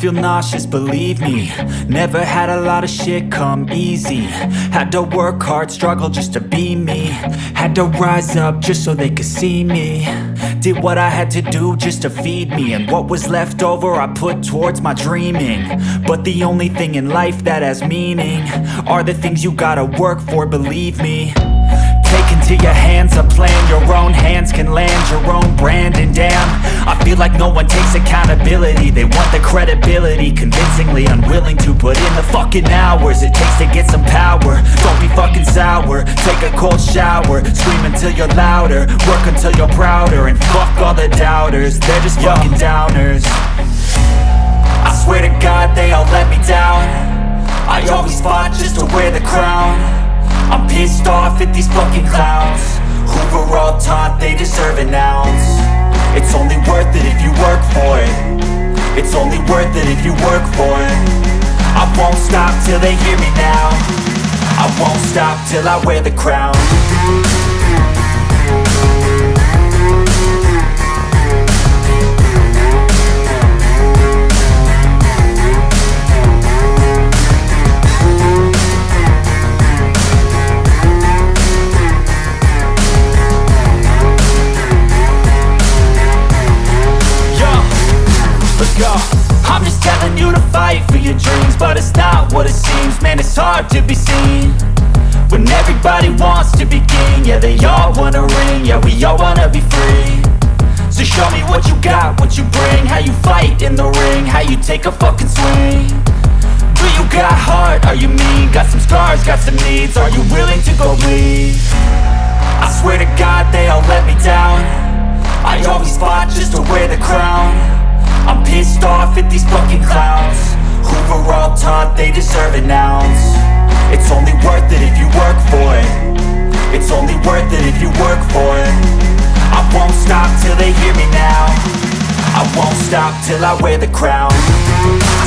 feel nauseous, believe me. Never had a lot of shit come easy. Had to work hard, struggle just to be me. Had to rise up just so they could see me. Did what I had to do just to feed me. And what was left over I put towards my dreaming. But the only thing in life that has meaning are the things you gotta work for, believe me. Take into your hands a plan, your own hands can land your own brand. And damn, I feel like no one takes accountability. They want the credibility, convincingly unwilling to put in the fucking hours it takes to get some power. Don't be fucking sour, take a cold shower, scream until you're louder, work until you're prouder. And fuck all the doubters, they're just fucking downers. I swear to God they all let me down. I always fought just to wear the crown. I'm pissed off at these fucking clowns who were all taught they deserve an ounce. It's only worth it if you work for it. It's only worth it if you work for it. I won't stop till they hear me now. I won't stop till I wear the crown. I'm just telling you to fight for your dreams, but it's not what it seems. Man, it's hard to be seen when everybody wants to be king. Yeah, they all wanna ring, yeah, we all wanna be free. So show me what you got, what you bring, how you fight in the ring, how you take a fucking swing. Do you got heart, are you mean? Got some scars, got some needs, are you willing to go bleed? I swear to God they all let me down. I always fought just to wear the crown. I'm pissed off at these fucking clowns who were all taught they deserve an ounce. It's only worth it if you work for it. It's only worth it if you work for it. I won't stop till they hear me now. I won't stop till I wear the crown. I